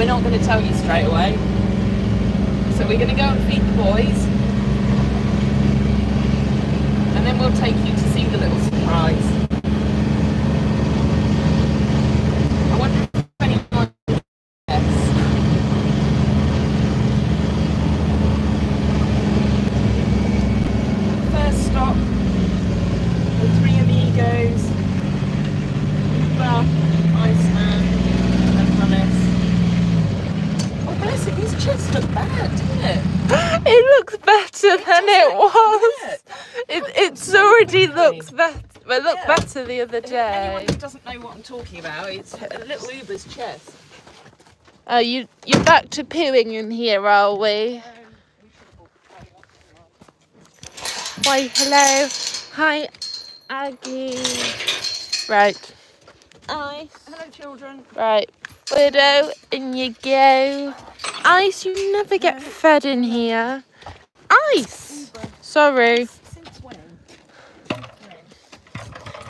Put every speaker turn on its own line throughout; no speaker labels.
we're not going to tell you straight away. So we're going to go and feed the boys. And then we'll take you to see the little surprise. I wonder if anyone guess. First stop, the three amigos, Uber, Iceman, and Hannes. Oh, bless it, his chest looked bad, didn't it?
It looks better than it was. It's already looks better. It looked better the other day.
Anyone who doesn't know what I'm talking about, it's a little Uber's chest.
Oh, you're back to pooing in here, are we? Why, hello. Hi, Aggie. Right. Ice.
Hello, children.
Right. Widow, in you go. Ice, you never get fed in here. Ice. Sorry.
Since when?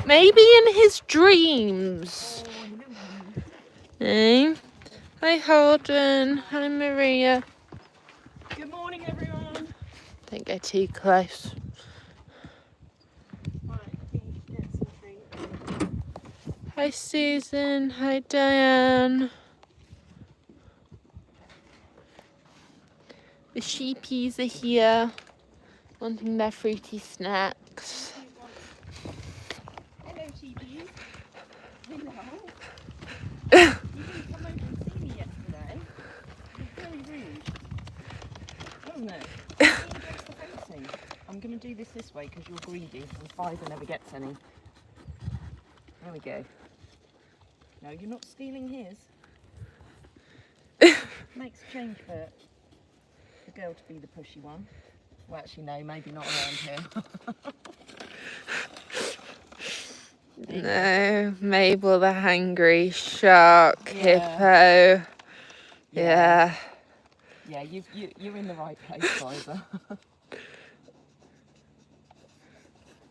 Maybe in his dreams. Eh? Hi, Holden. Hi, Maria.
Good morning, everyone.
Don't go too close. Hi, Susan. Hi, Diane. The sheepies are here, wanting their fruity snacks.
Hello, sheepies. Hello. You didn't come over and see me yesterday. It was very rude, wasn't it? I'm going to do this way because you're greedy and Pfizer never gets any. There we go. No, you're not stealing his. Makes a change for the girl to be the pushy one. Well, actually, no, maybe not around here.
No, Mabel the hangry shark hippo. Yeah.
Yeah, you're in the right place, Pfizer.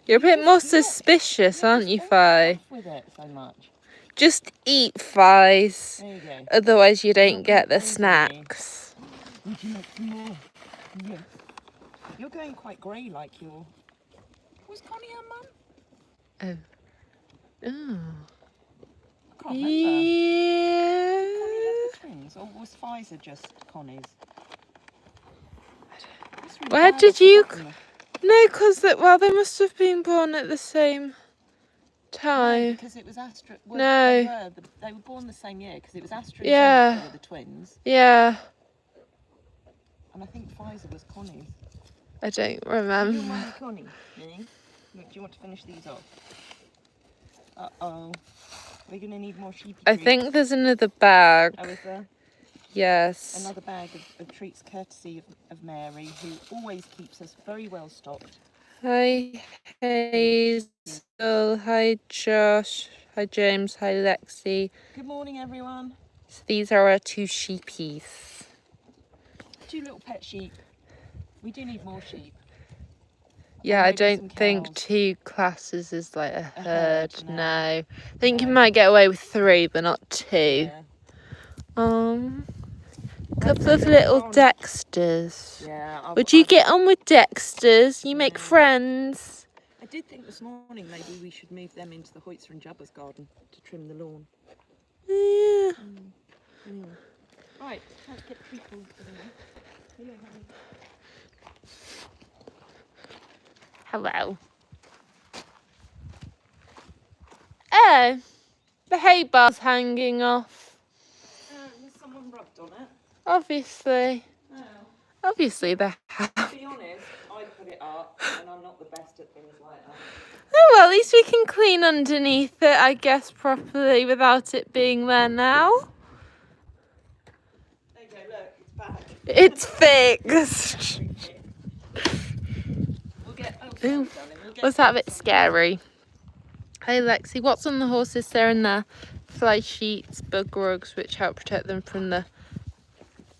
You're a bit more suspicious, aren't you, Fi?
With it so much.
Just eat, Fies.
There you go.
Otherwise, you don't get the snacks.
Would you like some more? Yes. You're going quite grey, like you're. Was Connie her mum?
Oh. Oh.
I can't remember.
Yeah.
Connie had the twins, or was Pfizer just Connie's? Really
Where
bad,
did
I've
you?
forgotten.
No, because they must have been born at the same time.
No, because it was Astra. Well,
No.
They were born the same year because it was Astra and
Yeah.
Jennifer were the twins.
Yeah.
And I think Pfizer was Connie's.
I don't
Your
remember.
mummy Connie, eh? Look, do you want to finish these off? Uh-oh. We're going to need more sheepy
I
treats.
think there's another bag.
Oh, is there?
Yes.
Another bag of treats courtesy of Mary, who always keeps us very well stocked.
Hi, Hazel. Hi, Josh. Hi, James. Hi, Lexi.
Good morning, everyone.
So these are our two sheepies.
Two little pet sheep. We do need more sheep.
Yeah, I
maybe some
don't think
cows.
2 classes is like a herd.
no.
No. I think you
No.
might get away with 3, but not 2.
Yeah.
Couple of little Dexters.
Yeah.
Would you get on with Dexters? You make friends.
I did think this morning maybe we should move them into the Hoytzer and Jabba's garden to trim the lawn.
Yeah.
Right, let's get people for the one. Hello, honey.
Hello. Oh, the hay bar's hanging off.
Has someone rubbed on it?
Obviously.
No.
Obviously they have.
To be honest, I put it up and I'm not the best at things like that.
Oh, well, at least we can clean underneath it, I guess, properly without it being there now.
There you go, look, it's back.
It's fixed.
We'll get,
Ooh, was that a bit scary? Hey, Lexi, what's on the horses there and there? Fly sheets, bug rugs, which help protect them from the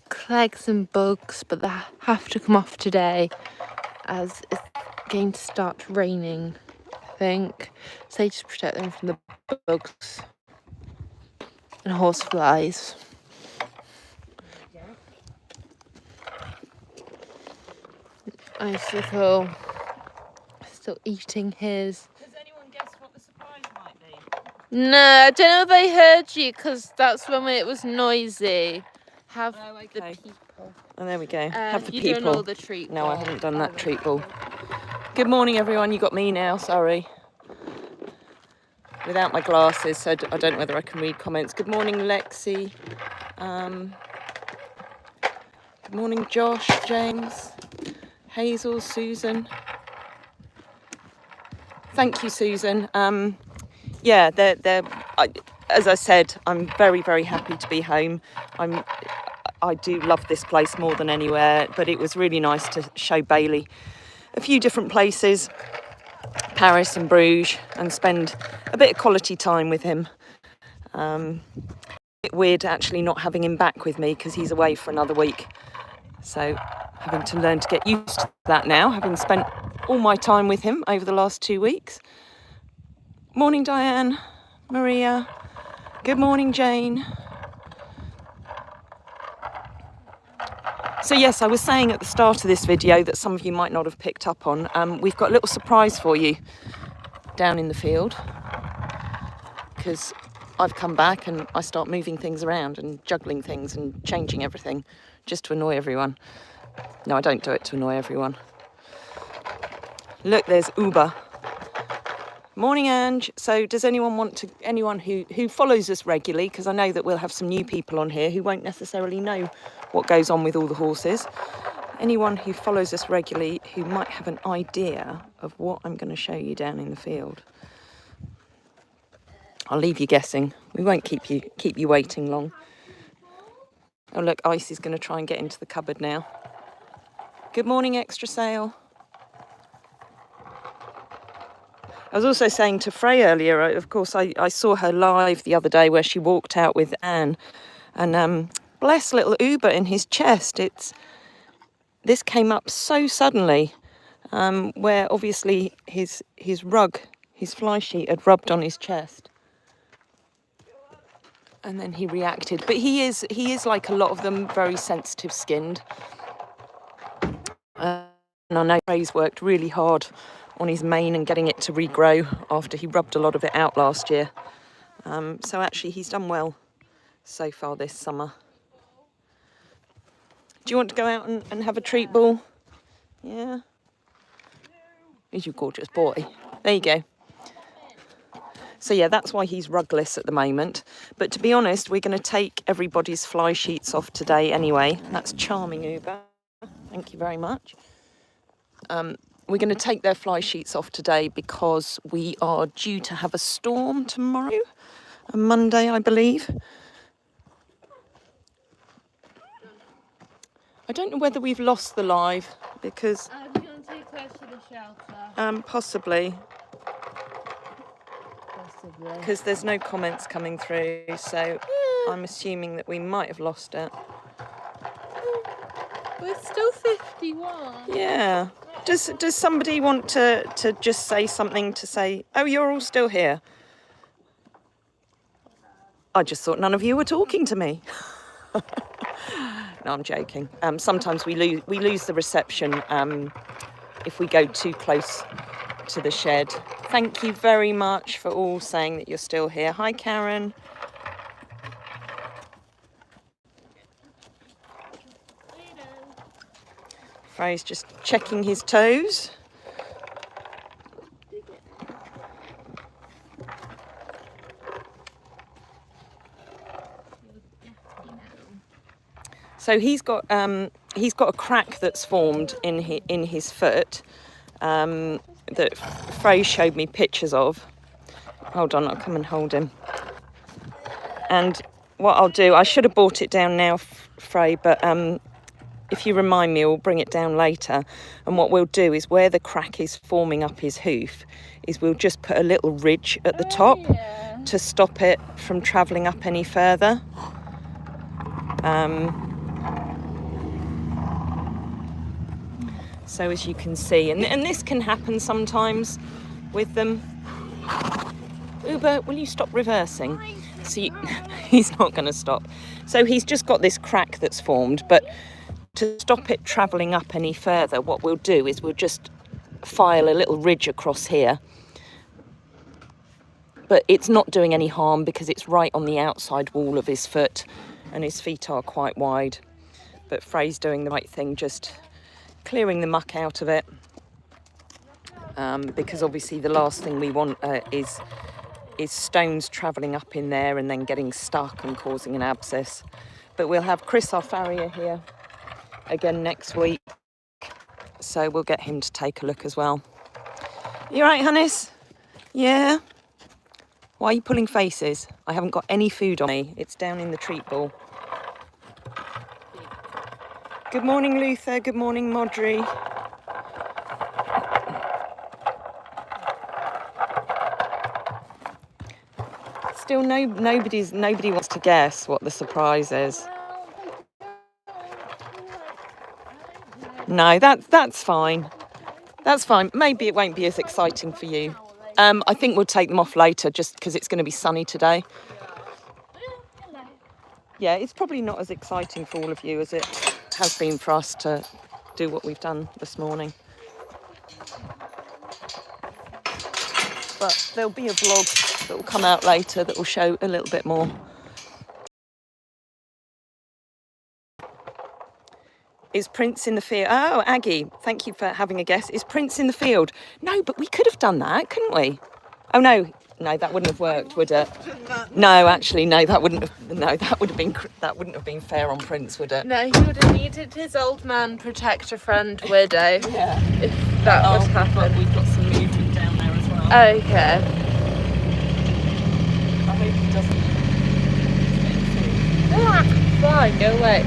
clegs and bugs, but they have to come off today as it's going to start raining, I think. So just protect them from the bugs and horse flies. Icicle. Still eating his.
Does anyone guess what the surprise might be?
No, I don't know if they heard you because that's when it was noisy. Have the people.
Oh, there we go. Have the
you're
people.
doing all the treat
No, I
ball.
haven't done that treat ball. Good morning, everyone. You got me now. Sorry. Without my glasses, so I don't know whether I can read comments. Good morning, Lexi. Good morning, Josh, James, Hazel, Susan. Thank you, Susan. Yeah, as I said, I'm very, very happy to be home. I do love this place more than anywhere, but it was really nice to show Bailey a few different places, Paris and Bruges, and spend a bit of quality time with him. A bit weird actually not having him back with me because he's away for another week. So having to learn to get used to that now, having spent all my time with him over the last 2 weeks. Morning, Diane, Maria. Good morning, Jane. So yes, I was saying at the start of this video that some of you might not have picked up on. We've got a little surprise for you down in the field because I've come back and I start moving things around and juggling things and changing everything just to annoy everyone. No, I don't do it to annoy everyone. Look, there's Uber. Morning, Ange. So does anyone who follows us regularly, because I know that we'll have some new people on here who won't necessarily know what goes on with all the horses. Anyone who follows us regularly who might have an idea of what I'm going to show you down in the field. I'll leave you guessing. We won't keep you waiting long. Oh look, Ice is going to try and get into the cupboard now. Good morning, Extra Sale. I was also saying to Frey earlier, of course, I saw her live the other day where she walked out with Anne, and bless little Uber in his chest. This came up so suddenly, where obviously his fly sheet had rubbed on his chest, and then he reacted. But he is like a lot of them, very sensitive skinned, and I know Frey's worked really hard on his mane and getting it to regrow after he rubbed a lot of it out last year. So actually he's done well so far this summer. Do you want to go out and have a treat ball? Yeah? He's your gorgeous boy. There you go. So yeah, that's why he's rugless at the moment. But to be honest, we're going to take everybody's fly sheets off today anyway. That's charming, Uber. Thank you very much. We're going to take their fly sheets off today because we are due to have a storm tomorrow, on Monday, I believe. I don't know whether we've lost the live because...
I'm going to take close to the shelter.
Possibly.
Possibly.
Because there's no comments coming through, so I'm assuming that we might have lost it.
We're still 51.
Yeah. Does somebody want to just say something to say, oh, you're all still here? I just thought none of you were talking to me. No, I'm joking. Sometimes we lose the reception if we go too close to the shed. Thank you very much for all saying that you're still here. Hi, Karen. Frey's just checking his toes. So he's got a crack that's formed in his foot that Frey showed me pictures of. Hold on, I'll come and hold him. And what I'll do, I should have brought it down now, Frey, but if you remind me, we'll bring it down later. And what we'll do is where the crack is forming up his hoof, is we'll just put a little ridge at the top to stop it from travelling up any further. So as you can see, and this can happen sometimes with them. Uber, will you stop reversing? See, he's not going to stop. So he's just got this crack that's formed, but to stop it travelling up any further, what we'll do is we'll just file a little ridge across here. But it's not doing any harm because it's right on the outside wall of his foot and his feet are quite wide. But Frey's doing the right thing, just clearing the muck out of it. Because obviously the last thing we want is stones travelling up in there and then getting stuck and causing an abscess. But we'll have Chris, our farrier, here again next week. So we'll get him to take a look as well. You all right, Hannes? Yeah? Why are you pulling faces? I haven't got any food on me. It's down in the treat ball. Good morning, Luther. Good morning, Modry. Still nobody wants to guess what the surprise is. No, that's fine. That's fine. Maybe it won't be as exciting for you. I think we'll take them off later just because it's going to be sunny today. Yeah, it's probably not as exciting for all of you as it has been for us to do what we've done this morning. But there'll be a vlog that will come out later that will show a little bit more. Is Prince in the field? Oh, Aggie, thank you for having a guess. Is Prince in the field? No, but we could have done that, couldn't we? Oh no, that wouldn't have worked, would it? No, actually, no, that wouldn't have been fair on Prince, would it?
No, he would have needed his old man protector friend widow.
Yeah.
If that would happen.
We've got some movement down there as well.
Okay.
I hope he doesn't.
Ah, fine, go away.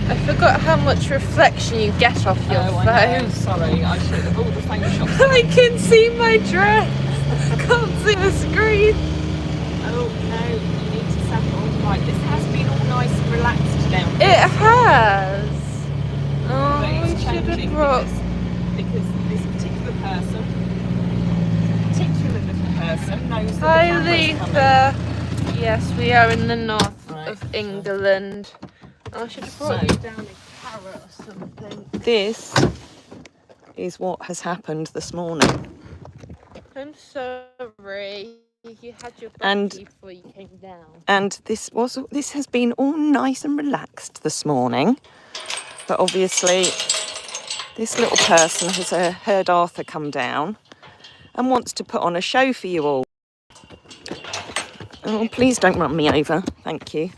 I forgot how much reflection you get off your phone.
I know. Sorry, I should have all the phone shops.
I can see my dress. Can't see the screen.
Oh no, you need to settle. Right, this has been all nice and relaxed down here.
It has.
But
Oh, we
it's
should have
changing
brought.
because this particular little person knows that
Hi,
the camera's
Luther. Yes, we are in the north
Right.
of England. I should have brought
So-
you down a carrot or something.
This is what has happened this morning.
I'm sorry. You had your
And-
barbecue before you came down.
And this has been all nice and relaxed this morning. But obviously, this little person has heard Arthur come down and wants to put on a show for you all. Oh, please don't run me over. Thank you.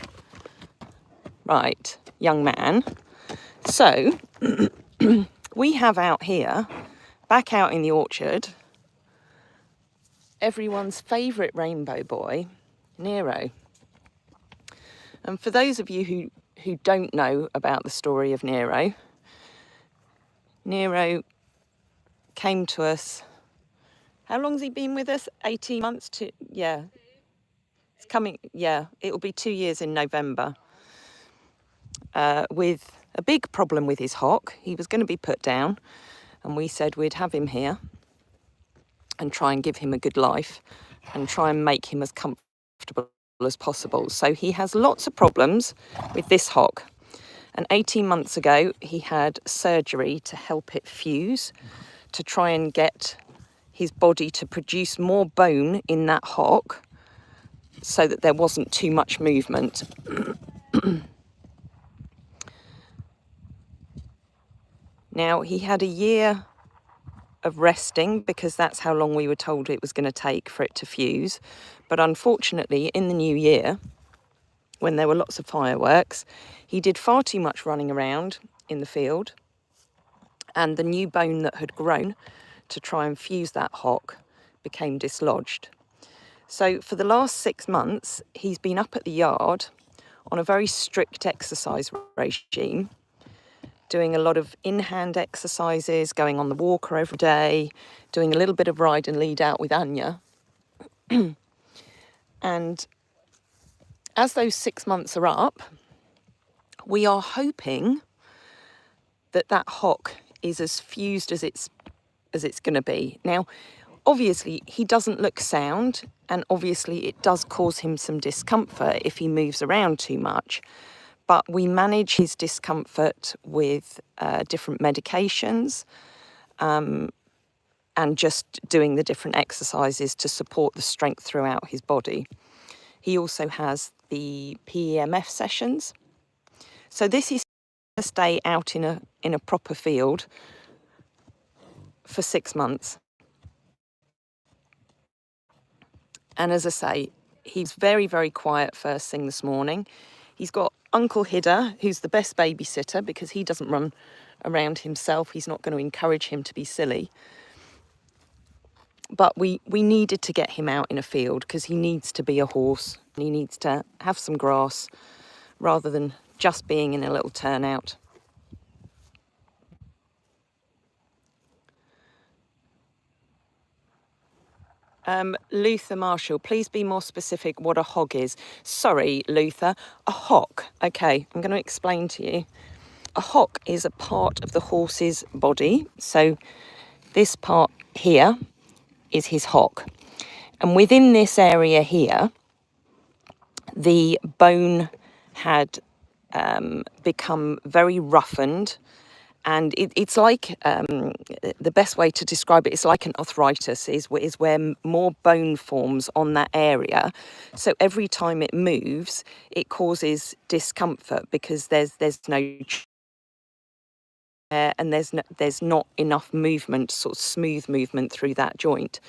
Right, young man. So, we have out here, back out in the orchard, everyone's favourite rainbow boy, Nero. And for those of you who don't know about the story of Nero, Nero came to us. How long's he been with us? 18 months to, yeah. It's coming, yeah, it'll be 2 years in November. With a big problem with his hock. He was going to be put down, and we said we'd have him here and try and give him a good life and try and make him as comfortable as possible. So he has lots of problems with this hock. And 18 months ago, he had surgery to help it fuse, to try and get his body to produce more bone in that hock so that there wasn't too much movement. Now, he had a year of resting because that's how long we were told it was going to take for it to fuse. But unfortunately, in the new year, when there were lots of fireworks, he did far too much running around in the field, and the new bone that had grown to try and fuse that hock became dislodged. So for the last 6 months, he's been up at the yard on a very strict exercise regime, doing a lot of in-hand exercises, going on the walker every day, doing a little bit of ride and lead out with Anya. And as those 6 months are up, we are hoping that that hock is as fused as it's going to be. Now, Obviously, he doesn't look sound, and obviously it does cause him some discomfort if he moves around too much. But we manage his discomfort with different medications, and just doing the different exercises to support the strength throughout his body. He also has the PEMF sessions. So this is a stay out in a proper field for 6 months. And as I say, he's very, very quiet first thing this morning. He's got Uncle Hidda, who's the best babysitter because he doesn't run around himself. He's not going to encourage him to be silly. But we needed to get him out in a field because he needs to be a horse. He needs to have some grass rather than just being in a little turnout. Luther Marshall, please be more specific what a hog is. Sorry, Luther, a hock. Okay, I'm going to explain to you. A hock is a part of the horse's body. So this part here is his hock. And within this area here, the bone had become very roughened. And it's like, the best way to describe it is like an arthritis, is where more bone forms on that area. So every time it moves, it causes discomfort because there's no and there's not enough movement, sort of smooth movement through that joint.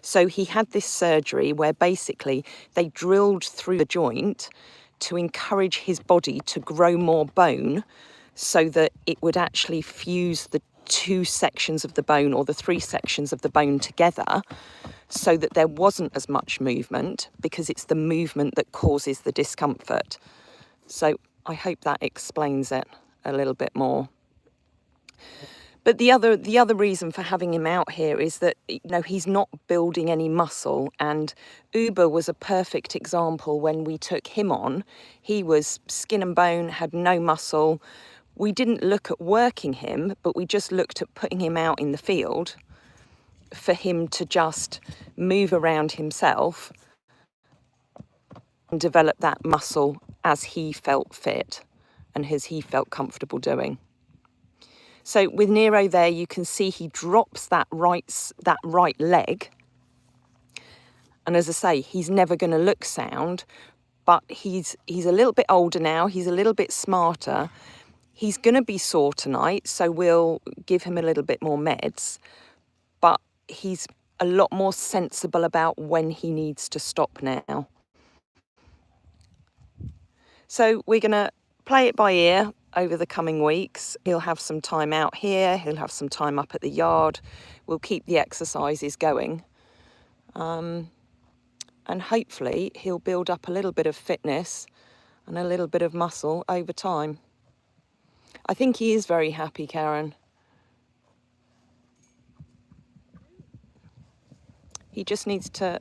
So he had this surgery where basically they drilled through the joint to encourage his body to grow more bone, so that it would actually fuse the 2 sections of the bone or the 3 sections of the bone together, so that there wasn't as much movement, because it's the movement that causes the discomfort. So I hope that explains it a little bit more. But the other reason for having him out here is that, you know, he's not building any muscle, and Uber was a perfect example. When we took him on, he was skin and bone, had no muscle. We didn't look at working him, but we just looked at putting him out in the field for him to just move around himself and develop that muscle as he felt fit and as he felt comfortable doing. So with Nero there, you can see he drops that right leg. And as I say, he's never going to look sound, but he's a little bit older now. He's a little bit smarter. He's going to be sore tonight, so we'll give him a little bit more meds. But he's a lot more sensible about when he needs to stop now. So we're going to play it by ear over the coming weeks. He'll have some time out here. He'll have some time up at the yard. We'll keep the exercises going. And hopefully he'll build up a little bit of fitness and a little bit of muscle over time. I think he is very happy, Karen. He just needs to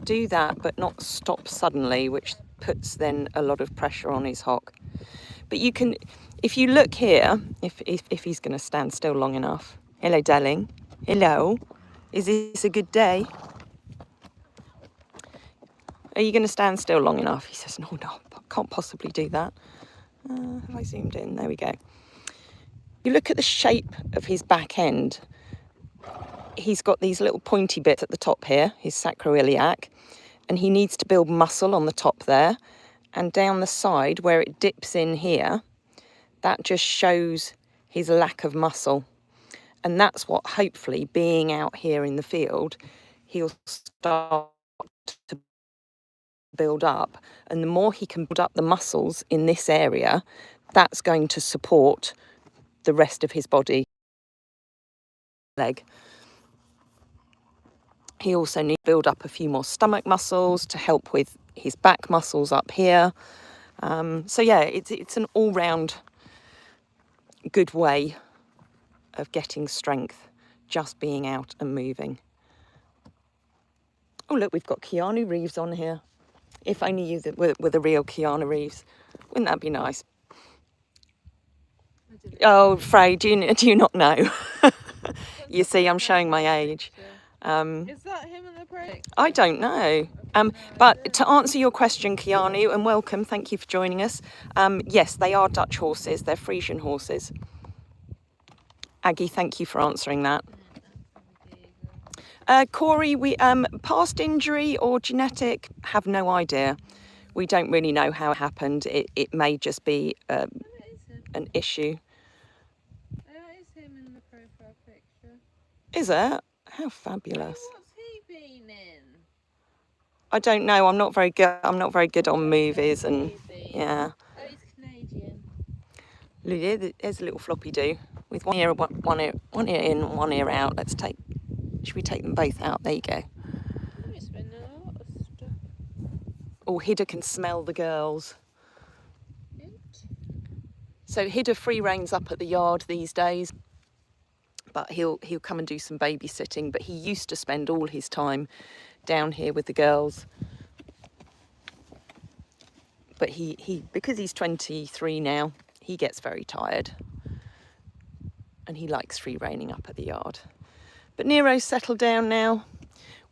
do that, but not stop suddenly, which puts then a lot of pressure on his hock. But you can, if you look here, if he's going to stand still long enough. Hello, darling. Hello. Is this a good day? Are you going to stand still long enough? He says, no, I can't possibly do that. Have I zoomed in? There we go. You look at the shape of his back end. He's got these little pointy bits at the top here, his sacroiliac, and he needs to build muscle on the top there. And down the side where it dips in here, that just shows his lack of muscle. And that's what, hopefully, being out here in the field, he'll start to build up. And the more he can build up the muscles in this area, that's going to support the rest of his body. Leg. He also needs to build up a few more stomach muscles to help with his back muscles up here. So yeah, it's an all-round good way of getting strength, just being out and moving. Oh look, we've got Keanu Reeves on here. If only you were the real Keanu Reeves. Wouldn't that be nice? Oh, Frey, do you not know? You see, I'm showing my age.
Is that him in the pro?
I don't know. But to answer your question, Keanu, and welcome, thank you for joining us. Yes, they are Dutch horses. They're Friesian horses. Aggie, thank you for answering that. Corey, we past injury or genetic, have no idea. We don't really know how it happened. It may just be an issue.
That is him in the profile picture.
Is it? How fabulous.
What's he been in?
I don't know. I'm not very good. I'm not very good on movies and yeah.
Oh, he's Canadian.
There's a little floppy do with one ear in, one ear out. Should we take them both out? There you go.
He's been in a lot of stuff.
Oh, Hidda can smell the girls.
Hint.
So Hidda free reins up at the yard these days, but he'll come and do some babysitting. But he used to spend all his time down here with the girls. But he because he's 23 now, he gets very tired, and he likes free reining up at the yard. But Nero's settled down now.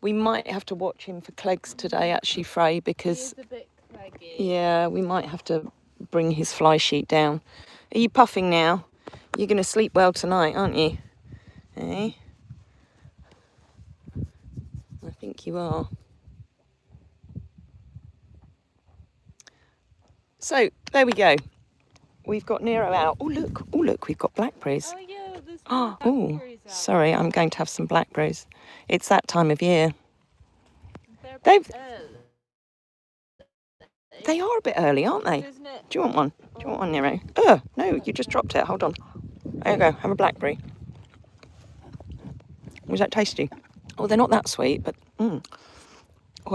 We might have to watch him for clegs today, actually, Frey, because
He is a bit cleggy.
yeah, we might have to bring his fly sheet down. Are you puffing now? You're going to sleep well tonight, aren't you? Eh? I think you are. So, there we go. We've got Nero out. Oh, look, we've got blackberries.
Oh, yeah, there's
Oh,
blackberries out.
sorry, I'm going to have some blackberries. It's that time of year.
They're a
They've-
bit early.
They are a bit early, aren't they?
Isn't it?
Do you want one? Do you want one, Nero? Oh, no, you just dropped it. Hold on. There you go. Have a blackberry. Was that tasty? Oh, they're not that sweet, but Oh,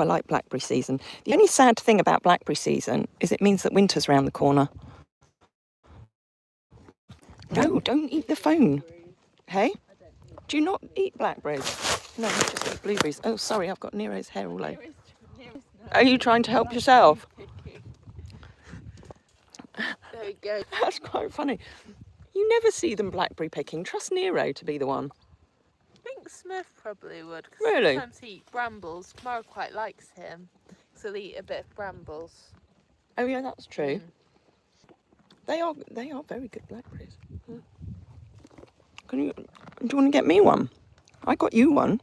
I like blackberry season. The only sad thing about blackberry season is it means that winter's round the corner. No, don't eat the phone. Hey? Do you not eat blackberries? No, you just eat blueberries. Oh, sorry, I've got Nero's hair all over. Are you trying to help yourself?
There we go.
That's quite funny. You never see them blackberry picking. Trust Nero to be the one.
I think Smith probably would. 'Cause
Really?
Sometimes he eats brambles. Mara quite likes him. So he'll eat a bit of brambles.
Oh yeah, that's true. They are very good blackberries. Do you want to get me one? I got you one.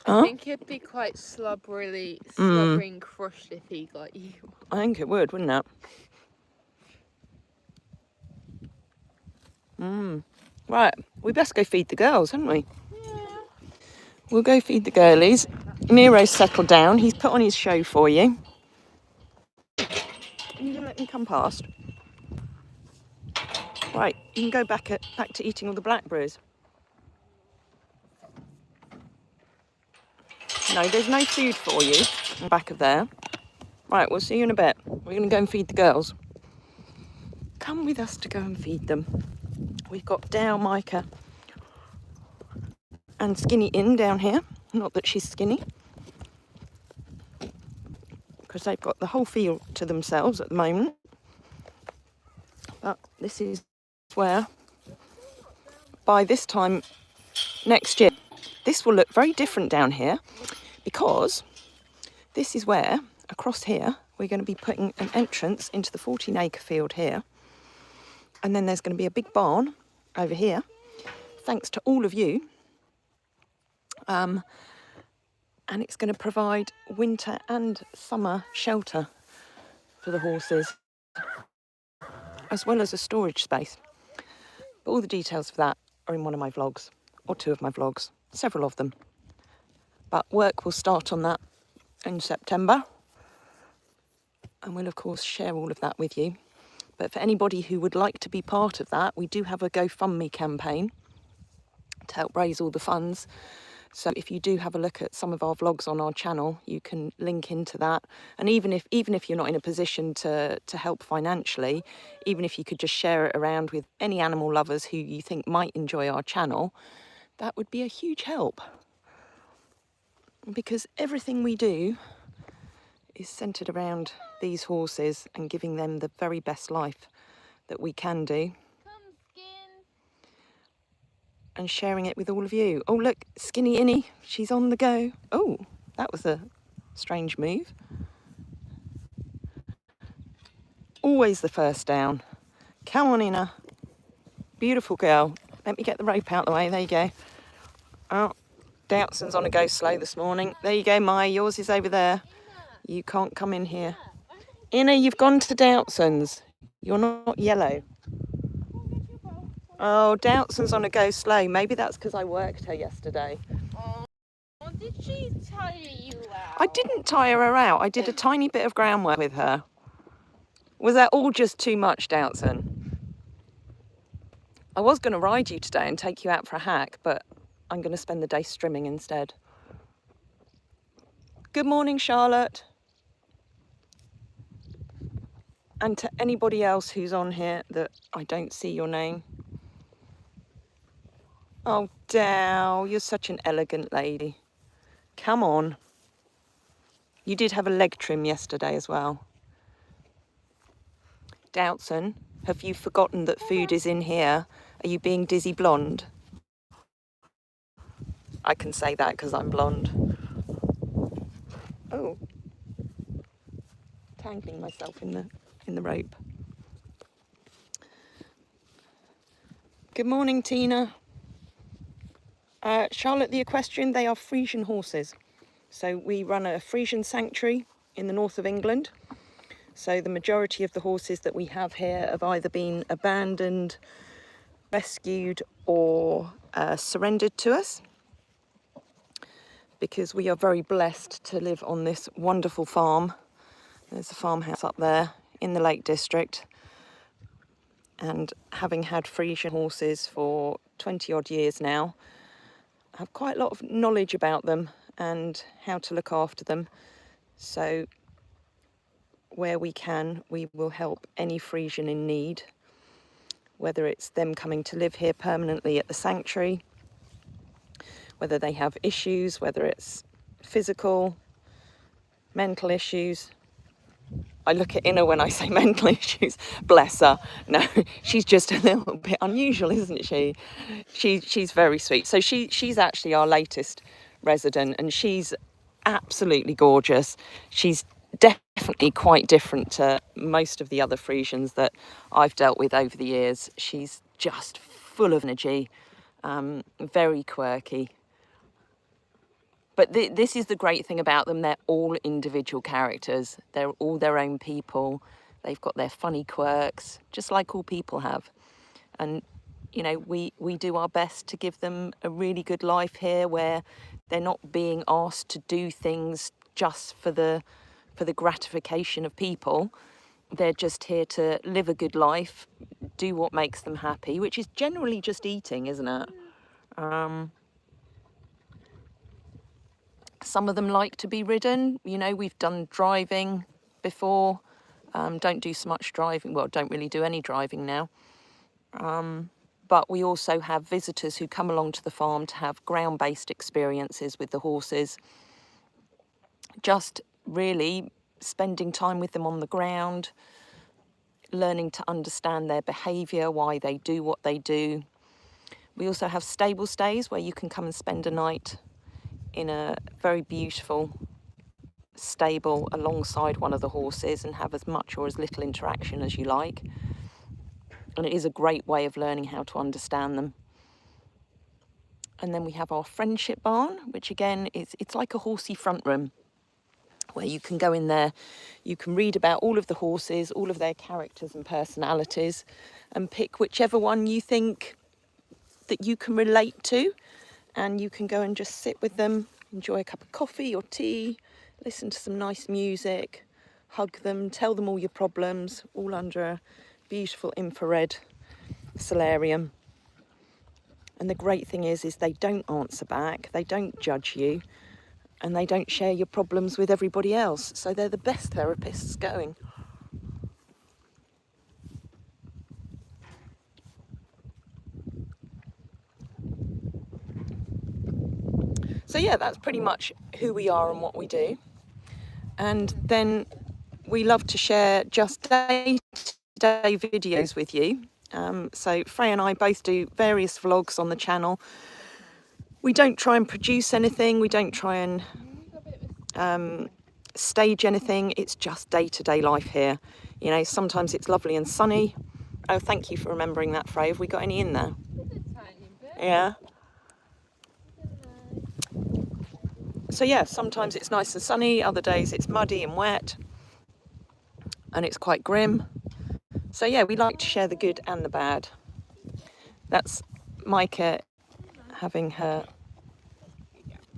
I
Huh?
think he'd be quite slobbery and crushed if he got you.
I think it would, wouldn't it? Right, we best go feed the girls, haven't we?
Yeah.
We'll go feed the girlies. Nero's settled down. He's put on his show for you. Are you gonna let me come past? Right, you can go back to eating all the blackberries. No, there's no food for you in the back of there. Right, we'll see you in a bit. We're going to go and feed the girls. Come with us to go and feed them. We've got Dale, Micah and Skinny in down here. Not that she's skinny, because they've got the whole field to themselves at the moment. But this is where, by this time next year, this will look very different down here, because this is where, across here, we're going to be putting an entrance into the 14-acre field here. And then there's going to be a big barn over here, thanks to all of you. And it's going to provide winter and summer shelter for the horses, as well as a storage space. But all the details for that are in one of my vlogs, or two of my vlogs, several of them. But work will start on that in September, and we'll of course share all of that with you. But for anybody who would like to be part of that, we do have a GoFundMe campaign to help raise all the funds. So if you do have a look at some of our vlogs on our channel, you can link into that. And even if you're not in a position to help financially, even if you could just share it around with any animal lovers who you think might enjoy our channel, that would be a huge help. Because everything we do is centred around these horses and giving them the very best life that we can do.
Come, Skin.
and sharing it with all of you. Oh, look, Skinny Innie, she's on the go. Oh, that was a strange move. Always the first down. Come on, Inna. Beautiful girl. Let me get the rope out the way. There you go. Oh, Doutson's on a go slow this morning. There you go, Maya. Yours is over there. You can't come in here. Inna, you've gone to Doutson's. You're not yellow. Oh, Doutson's on a go slow. Maybe that's because I worked her yesterday.
Oh, did she tire you out?
I didn't tire her out. I did a tiny bit of groundwork with her. Was that all just too much, Doubtson? I was going to ride you today and take you out for a hack, but I'm going to spend the day strimming instead. Good morning, Charlotte. And to anybody else who's on here that I don't see your name. Oh, Dow, you're such an elegant lady. Come on. You did have a leg trim yesterday as well. Doubtson, have you forgotten that food is in here? Are you being dizzy blonde? I can say that because I'm blonde. Oh, tangling myself in the rope. Good morning, Tina. Charlotte the equestrian, they are Friesian horses. So we run a Friesian sanctuary in the north of England. So the majority of the horses that we have here have either been abandoned, rescued, or surrendered to us, because we are very blessed to live on this wonderful farm. There's a farmhouse up there in the Lake District. And having had Friesian horses for 20 odd years now, I have quite a lot of knowledge about them and how to look after them. So where we can, we will help any Friesian in need, whether it's them coming to live here permanently at the sanctuary, whether they have issues, whether it's physical, mental issues. I look at Inna when I say mental issues, bless her. No, she's just a little bit unusual, isn't she? She's very sweet. So she's actually our latest resident, and she's absolutely gorgeous. She's definitely quite different to most of the other Friesians that I've dealt with over the years. She's just full of energy, very quirky. But this is the great thing about them. They're all individual characters. They're all their own people. They've got their funny quirks, just like all people have. And, you know, we do our best to give them a really good life here, where they're not being asked to do things just for the gratification of people. They're just here to live a good life, do what makes them happy, which is generally just eating, isn't it? Some of them like to be ridden. You know, we've done driving before. Don't do so much driving. Well, don't really do any driving now. But we also have visitors who come along to the farm to have ground-based experiences with the horses. Just really spending time with them on the ground, learning to understand their behaviour, why they do what they do. We also have stable stays where you can come and spend a night in a very beautiful stable alongside one of the horses and have as much or as little interaction as you like. And it is a great way of learning how to understand them. And then we have our friendship barn, which again it's like a horsey front room, where you can go in there, you can read about all of the horses, all of their characters and personalities, and pick whichever one you think that you can relate to. And you can go and just sit with them, enjoy a cup of coffee or tea, listen to some nice music, hug them, tell them all your problems, all under a beautiful infrared solarium. And the great thing is they don't answer back, they don't judge you, and they don't share your problems with everybody else. So they're the best therapists going. So yeah, that's pretty much who we are and what we do. And then we love to share just day-to-day videos with you So Freya and I both do various vlogs on the channel. We don't try and produce anything. We don't try and stage anything. It's just day-to-day life here. You know, sometimes it's lovely and sunny. Oh, thank you for remembering that, Freya. Have we got any in there? Yeah. So yeah, sometimes it's nice and sunny, other days it's muddy and wet, and it's quite grim. So yeah, we like to share the good and the bad. That's Micah having her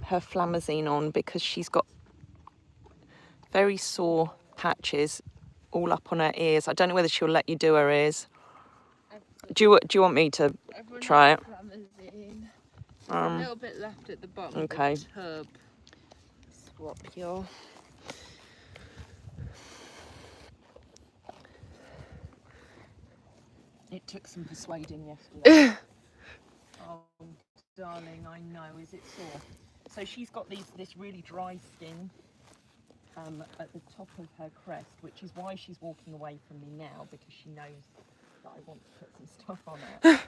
flamazine on because she's got very sore patches all up on her ears. I don't know whether she'll let you do her ears. Do you want me to try it?
A little bit left at the bottom
okay.
of the tub. Swap your...
It took some persuading yesterday. Oh, darling, I know. Is it sore? So she's got this really dry skin at the top of her crest, which is why she's walking away from me now, because she knows that I want to put some stuff on it.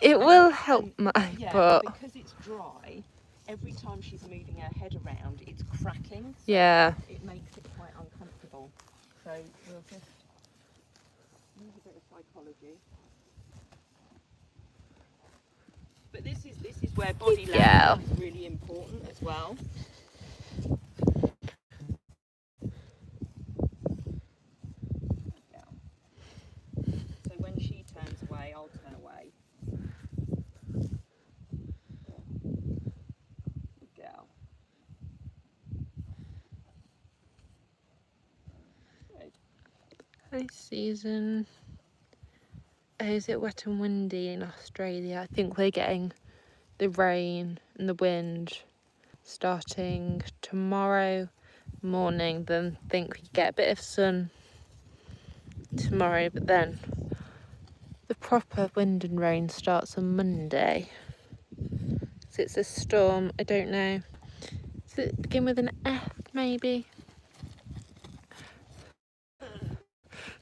It will help my butt.
Because it's dry, every time she's moving her head around, it's cracking. So
yeah.
It makes it quite uncomfortable. So we'll just use a bit of psychology. But this is where body language is really important as well. So when she turns away, I'll turn away. Good girl.
Hi, Susan. Oh, is it wet and windy in Australia? I think we're getting the rain and the wind starting tomorrow morning. Then think we get a bit of sun tomorrow, but then the proper wind and rain starts on Monday. So it's a storm. I don't know. Does it begin with an F maybe?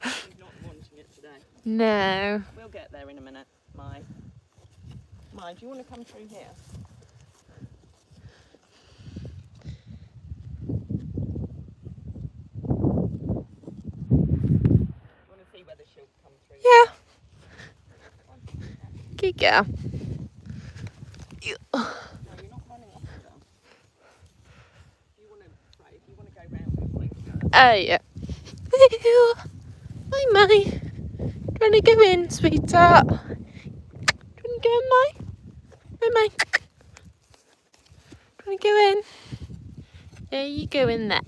She's not wanting it today.
No.
We'll get there in a minute, Mai. Mai, do you want to come through here? Do you want to see whether she'll come through?
Yeah. Good girl.
No, you're not running off with her. If you want to go round with Mike.
Oh yeah. Hi, Mai. Trying to go in, sweetheart. Trying to go in, Mai. Hi, Mai. Trying to go in. There you go in there.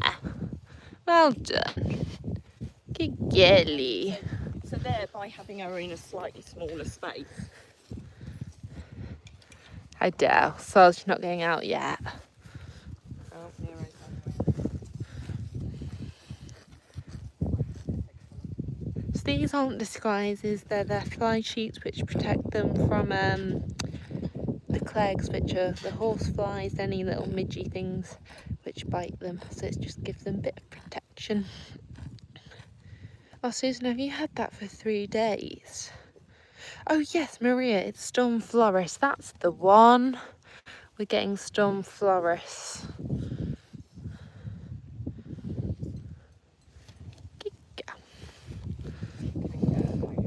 Well done. Good girly.
So there, by having her in a slightly smaller space.
I doubt. So she's not going out yet.
Oh, Nero's on
So these aren't disguises, they're their fly sheets which protect them from the clegs, which are the horse flies, any little midgy things which bite them. So it just gives them a bit of protection. Oh, Susan, have you had that for 3 days? Oh yes, Maria, it's Storm Floris. That's the one. We're getting Storm Floris.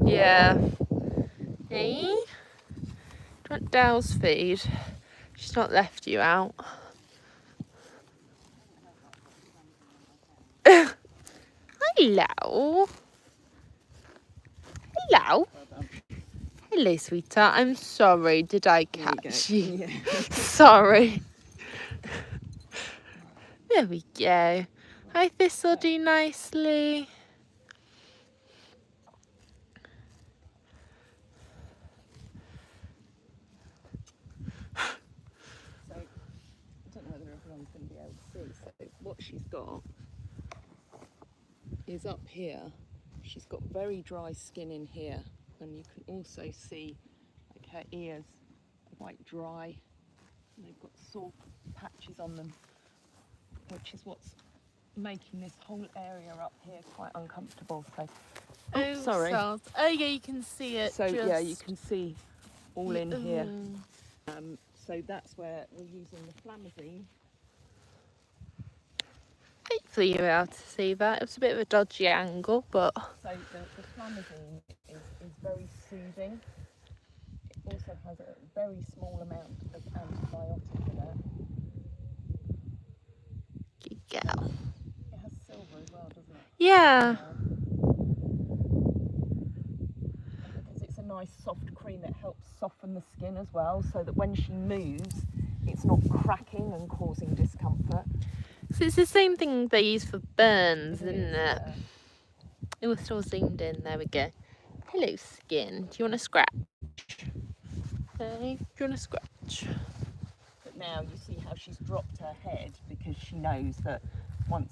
Yeah. Hey? Do you want Dow's feed? She's not left you out. Hello. Hello. Hello, sweetheart. I'm sorry. Did I catch you?
Yeah.
Sorry. There we go. Hi, This'll do nicely.
So, I don't know whether everyone's going to be able to see. So, what she's got is up here. She's got very dry skin in here, and you can also see like her ears are quite dry, and they've got sore patches on them, which is what's making this whole area up here quite uncomfortable. So Oh, sorry.
cells. Oh yeah, you can see it.
So
just...
yeah, you can see all in here.
Mm.
So that's where we're using the flamazine.
Hopefully you're able to see that. It was a bit of a dodgy angle, but...
So the flamazine is very soothing. It also has a very small amount of antibiotic in it.
Good girl.
It has silver as well, doesn't it?
Yeah.
And because it's a nice soft cream, it helps soften the skin as well, so that when she moves, it's not cracking and causing discomfort.
So it's the same thing they use for burns, isn't it?
Yeah.
It was still zoomed in. There we go. Hello, skin. Do you want to scratch? Okay. Do you want to scratch?
But now you see how she's dropped her head because she knows that once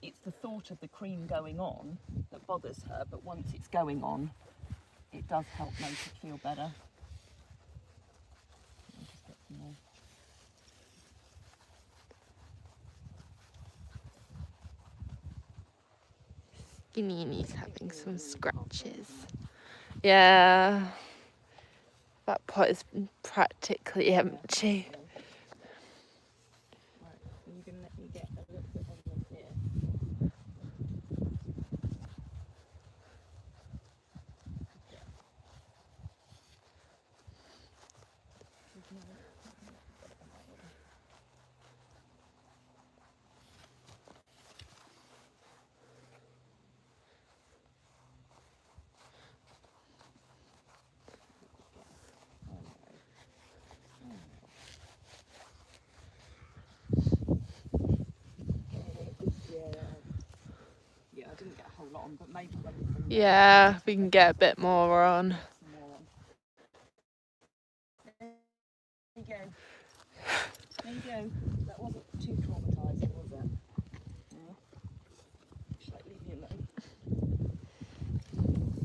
it's the thought of the cream going on that bothers her, but once it's going on, it does help make her feel better. I'll just get some more.
Skinny and he's having some scratches. Yeah. That pot is practically empty.
Right, are you going to let me get a little bit on this here? Yeah, I didn't get a whole lot on, but maybe when we bring
Yeah, we can get a bit more on.
some more on. There you go. There you go. That wasn't too traumatising, was it? No. Just like leave me alone.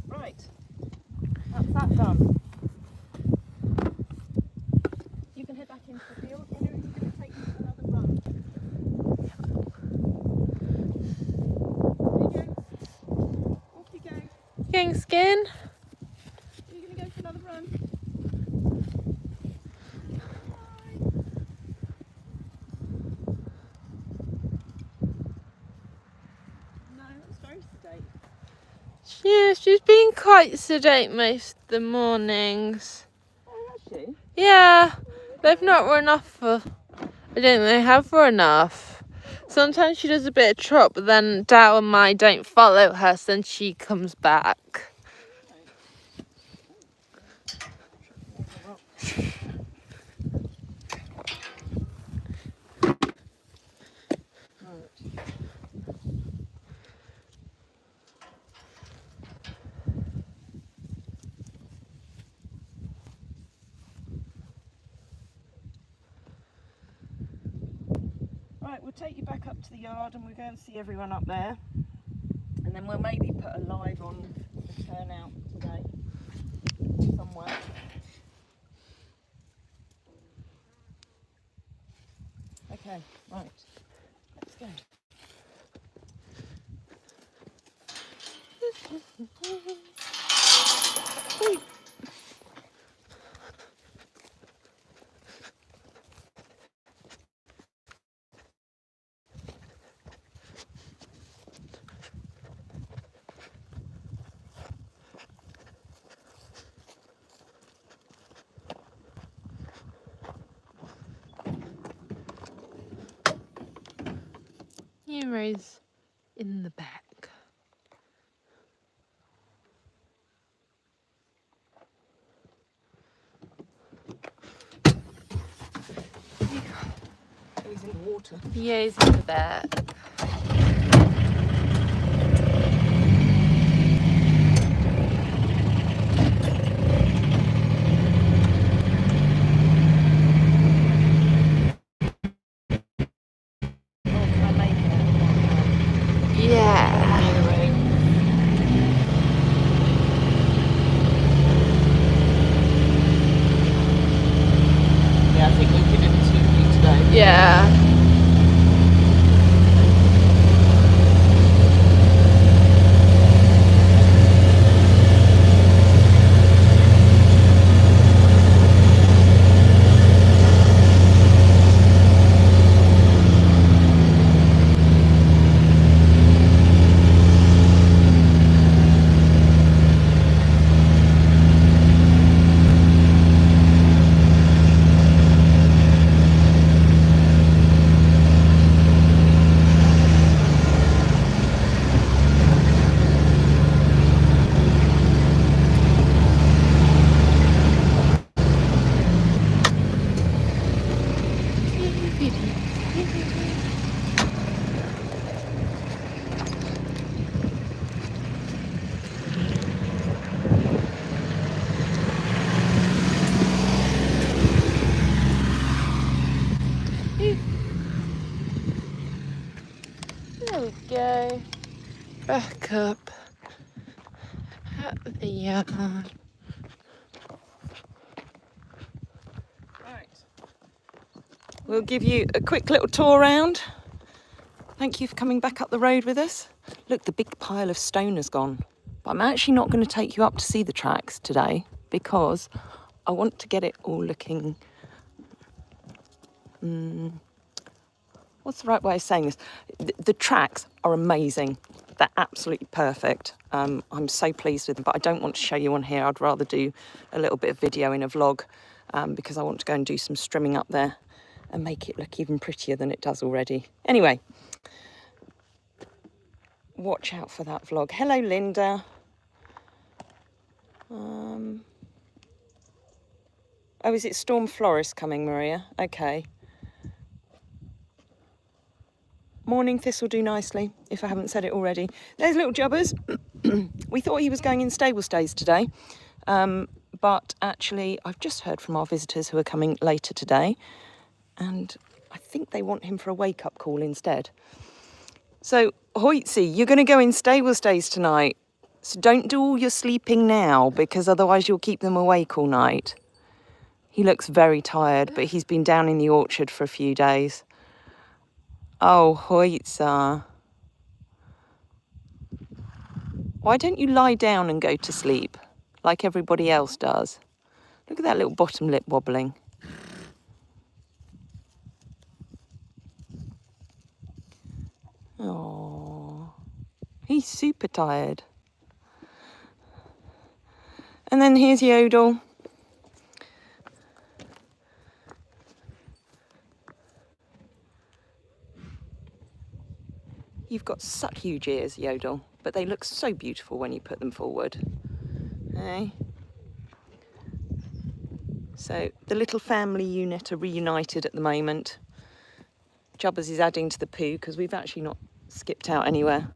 Right. That's that done. You can head back into the field. Are you going to take me for another run? There you go. Off you go.
Going skin?
Are you going to go for another run? No, that's very sedate.
Yeah, she's been quite sedate most of the mornings.
Oh, has she?
Yeah, they've not run off for... I don't think they have run off. Sometimes she does a bit of trot, but then Dal and Mai don't follow her, so then she comes back.
Right, we'll take you back up to the yard and we'll go and see everyone up there. And then we'll maybe put a live on the turnout today somewhere. Okay, right, let's go.
Nero's in the back.
He's in the water.
Yeah, he's in the back.
Oh, can I make it?
Yeah.
Yeah, I think we'll give him 2 feet today.
Yeah. There we go. Back up at the yard.
Right. We'll give you a quick little tour round. Thank you for coming back up the road with us. Look, the big pile of stone has gone. But I'm actually not going to take you up to see the tracks today because I want to get it all looking... what's the right way of saying this? The tracks are amazing. They're absolutely perfect. I'm so pleased with them, but I don't want to show you on here. I'd rather do a little bit of video in a vlog because I want to go and do some strimming up there and make it look even prettier than it does already. Anyway, watch out for that vlog. Hello, Linda. Oh, is it Storm Florist coming, Maria? Okay. Morning, This'll do nicely, if I haven't said it already. There's little Jubbers. We thought he was going in stable stays today, but actually I've just heard from our visitors who are coming later today, and I think they want him for a wake-up call instead. So, Hoytsy, you're going to go in stable stays tonight, so don't do all your sleeping now, because otherwise you'll keep them awake all night. He looks very tired, but he's been down in the orchard for a few days. Oh, Hoytsa. Why don't you lie down and go to sleep, like everybody else does? Look at that little bottom lip wobbling. Oh, he's super tired. And then here's Yodel. You've got such huge ears, Yodel, but they look so beautiful when you put them forward. Eh? So the little family unit are reunited at the moment. Jubbers is adding to the poo because we've actually not skipped out anywhere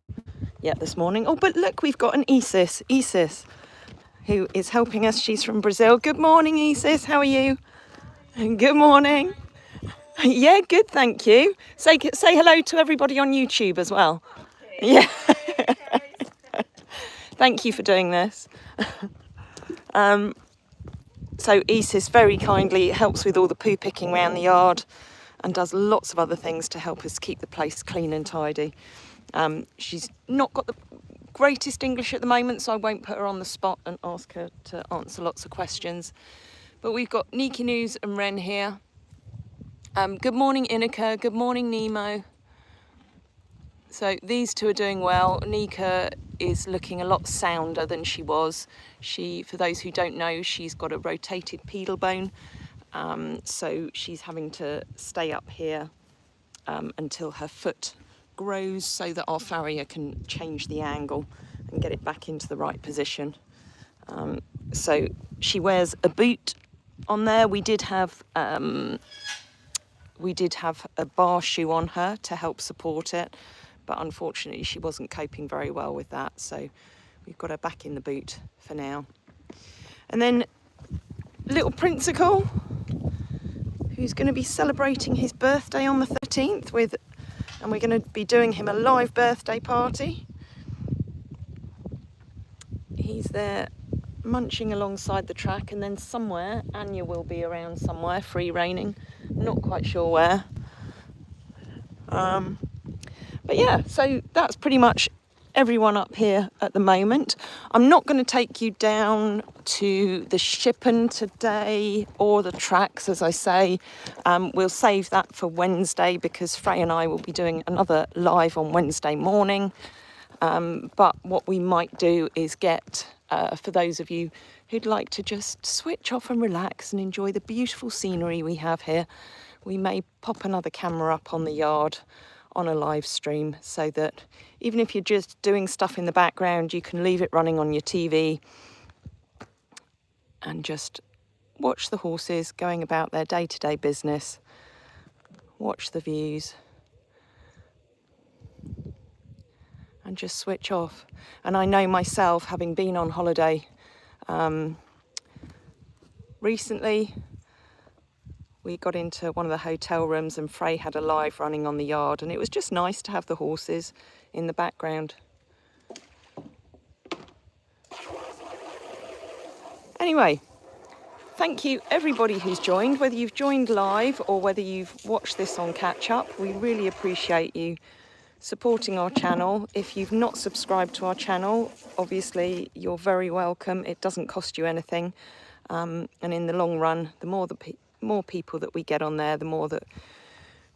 yet this morning. Oh, but look, we've got an Isis, who is helping us. She's from Brazil. Good morning, Isis. How are you? Good morning. Yeah, good, thank you. Say hello to everybody on YouTube as well. Yeah. Thank you for doing this. So Isis very kindly helps with all the poo picking around the yard and does lots of other things to help us keep the place clean and tidy. She's not got the greatest English at the moment, so I won't put her on the spot and ask her to answer lots of questions. But we've got Niki News and Ren here. Good morning, Inika. Good morning, Nemo. So these two are doing well. Nika is looking a lot sounder than she was. For those who don't know, she's got a rotated pedal bone. So she's having to stay up here until her foot grows so that our farrier can change the angle and get it back into the right position. So she wears a boot on there. We did have a bar shoe on her to help support it, but unfortunately she wasn't coping very well with that, so we've got her back in the boot for now. And then little Princicle, who's going to be celebrating his birthday on the 13th and we're going to be doing him a live birthday party. He's there munching alongside the track, and then somewhere Anya will be around somewhere free reining, not quite sure where. But yeah, so that's pretty much everyone up here at the moment. I'm not going to take you down to the shippen today or the tracks, as I say. We'll save that for Wednesday because Frey and I will be doing another live on Wednesday morning. But what we might do is get, for those of you who'd like to just switch off and relax and enjoy the beautiful scenery we have here, we may pop another camera up on the yard on a live stream so that even if you're just doing stuff in the background, you can leave it running on your TV and just watch the horses going about their day-to-day business, watch the views, and just switch off. And I know myself, having been on holiday recently, we got into one of the hotel rooms and Frey had a live running on the yard, and it was just nice to have the horses in the background. Anyway, thank you everybody who's joined, whether you've joined live or whether you've watched this on catch up. We really appreciate you supporting our channel. If you've not subscribed to our channel, obviously you're very welcome. It doesn't cost you anything, and in the long run, the more people that we get on there, the more that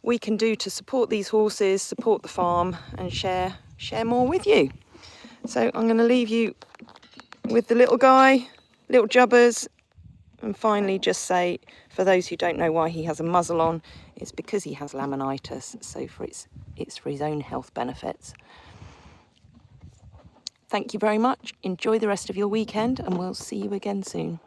we can do to support these horses, support the farm, and share more with you. So I'm going to leave you with the little guy, little Jubbers, and finally just say, for those who don't know why he has a muzzle on, it's because he has laminitis, so it's for his own health benefits. Thank you very much. Enjoy the rest of your weekend, and we'll see you again soon.